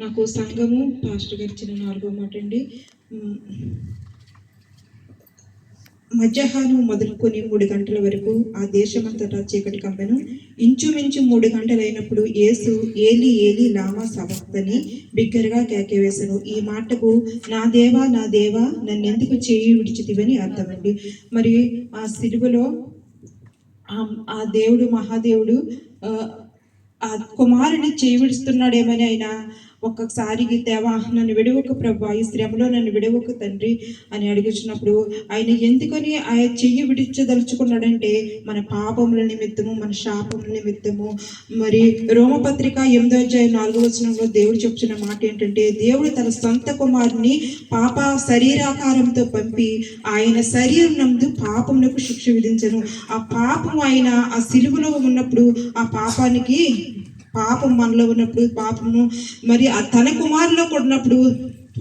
నాకు సంఘము పాస్టర్ గారు ఇచ్చిన 4వ మాట అండి. మధ్యాహ్నం మొదలుకొని 3 గంటల వరకు ఆ దేశమంతటా చీకటి కమ్మెను. ఇంచుమించు 3 గంటలైనప్పుడు యేసు ఏలి ఏలి లామా సబక్తని బిగ్గరగా కేకవేసెను. ఈ మాటకు నా దేవా నా దేవా నన్నెందుకు చేయి విడిచితివని అర్థమండి. మరి ఆ సిలువలో ఆ దేవుడు మహాదేవుడు ఆ కుమారుని చేయి విడుస్తున్నాడేమని ఆయన ఒక్కసారికి దేవా నన్ను విడవకు ప్రభా, ఈ శ్రమలో నన్ను విడవకు తండ్రి అని అడుగుచున్నప్పుడు ఆయన ఎందుకని ఆయన చెయ్యి విడిచదలుచుకున్నాడంటే మన పాపముల నిమిత్తము, మన శాపముల నిమిత్తము. మరి రోమపత్రిక 8వ అధ్యాయం 4వ వచనంలో దేవుడు చెప్తున్న మాట ఏంటంటే, దేవుడు తన సొంత కుమారుని పాప శరీరాకారంతో పంపి ఆయన శరీరం నందు పాపములకు శిక్ష విధించను. ఆ పాపం ఆయన ఆ సిలువలో ఉన్నప్పుడు ఆ పాపానికి పాపం మనలో ఉన్నప్పుడు పాపము మరి ఆ తన కుమారులో కొన్నప్పుడు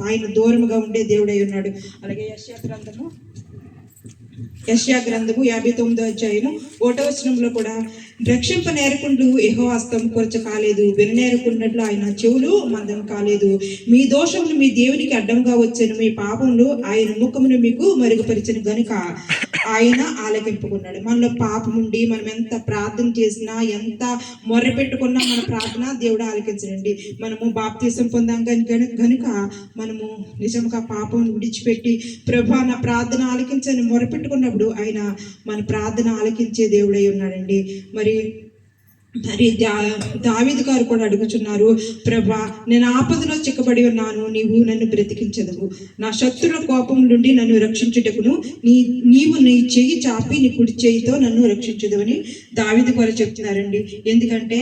ఆయన దూరముగా ఉండే దేవుడై ఉన్నాడు. అలాగే యెషయా గ్రంథము 59వ అధ్యాయము 1వ వచనంలో కూడా రక్షింప నేరకుండు యెహోవా హస్తం కొరచ కాలేదు, విననేరకున్నట్లు ఆయన చెవులు మందం కాలేదు. మీ దోషములు మీ దేవునికి అడ్డంగా వచ్చాను, మీ పాపములు ఆయన ముఖమును మీకు మరుగుపరిచను గనుక ఆయన ఆలకింపుకున్నాడు. మనలో పాపం ఉండి మనం ఎంత ప్రార్థన చేసినా, ఎంత మొర్ర పెట్టుకున్నా మన ప్రార్థన దేవుడు ఆలకించడండి. మనము బాప్తీసం పొందాం గనుక మనము నిజంగా పాపం విడిచిపెట్టి ప్రభా నా ప్రార్థన ఆలకించని మొర్ర పెట్టుకున్నప్పుడు ఆయన మన ప్రార్థన ఆలకించే దేవుడై ఉన్నాడండి. మరి దావీదు గారు కూడా అడుగుచున్నారు, ప్రభా నేను ఆపదలో చిక్కబడి ఉన్నాను, నీవు నన్ను బ్రతికించదువు, నా శత్రుల కోపం నుండి నన్ను రక్షించుటకును నీవు నీ చెయ్యి చాపి నీ కుడి చేయితో నన్ను రక్షించదువని దావీదు గారు చెప్తున్నారండి. ఎందుకంటే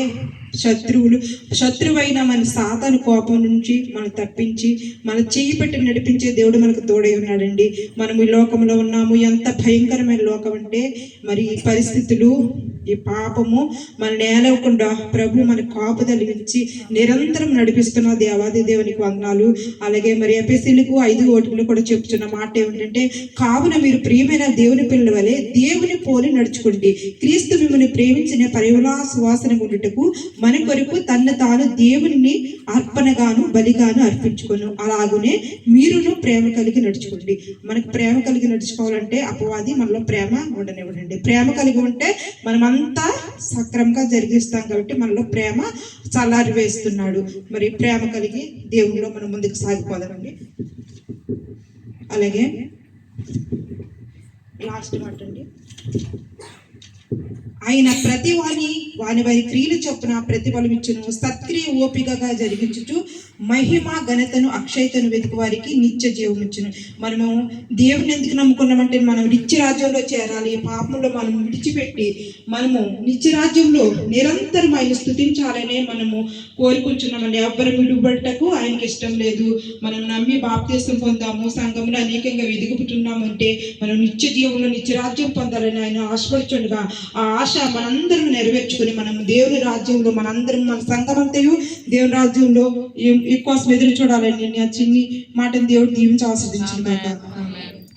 శత్రువైన మన సాతాను కోపం నుంచి మనం తప్పించి మన చెయ్యి పెట్టి నడిపించే దేవుడు మనకు తోడై ఉన్నాడండి. మనం ఈ లోకంలో ఉన్నాము, ఎంత భయంకరమైన లోకం అంటే మరి ఈ పరిస్థితులు, ఈ పాపము మన నేలవకుండా ప్రభు మన కాపుదల నుంచి నిరంతరం నడిపిస్తున్న దేవాది దేవునికి వందనాలు. అలాగే మరి ఎఫెసీయులకు 5:1 కూడా చెప్తున్న మాట ఏమిటంటే, కావున మీరు ప్రియమైన దేవుని పిల్లల వలె దేవుని పోలి నడుచుకోండి, క్రీస్తు మిమ్మల్ని ప్రేమించిన పరివలాస వాసన ఉండుటకు మన కొరకు తన్ను తాను దేవుని అర్పణగాను బలిగాను అర్పించుకోను. అలాగునే మీరును ప్రేమ కలిగి నడుచుకోండి. మనకు ప్రేమ కలిగి నడుచుకోవాలంటే అపవాది మనలో ప్రేమ ఉండనివ్వడండి. ప్రేమ కలిగి ఉంటే మనమంతా సక్రమంగా జరిగిస్తాం కాబట్టి మనలో ప్రేమ చల్లారి వేస్తున్నాడు. మరి ప్రేమ కలిగి దేవునిలో మనం ముందుకు సాగిపోదామండి. అలాగే లాస్ట్ మాట అండి, ఆయన ప్రతి వాని వారి క్రియలు చొప్పున ప్రతిఫలం ఇచ్చును, సత్క్రియ ఓపికగా జరిగించుచు మహిమ ఘనతను అక్షయతను వెతుకు వారికి నిత్య జీవం ఇచ్చును. మనము దేవుని ఎందుకు నమ్ముకున్నామంటే మనం నిత్య రాజ్యంలో చేరాలి. పాపంలో మనం విడిచిపెట్టి మనము నిత్య రాజ్యంలో నిరంతరం ఆయన స్తుతించాలనే మనము కోరుకుంటున్నామండి. ఎవ్వరు విడుబడటకు ఆయనకి ఇష్టం లేదు. మనం నమ్మి బాప్తీసం పొందాము, సంఘంలో అనేకంగా ఎదుగుతున్నామంటే మనం నిత్య జీవంలో నిత్య రాజ్యం పొందాలని ఆయన ఆశపడుచుండగా ఆ ఆశ మనందరం నెరవేర్చుకుని మనం దేవుని రాజ్యంలో మనందరం మన సంఘమంతయు దేవుని రాజ్యంలో ఎక్కువ ఎదురు చూడాలని చిన్ని మాటను దేవుడు దీవించి ఆస్వాదించింది.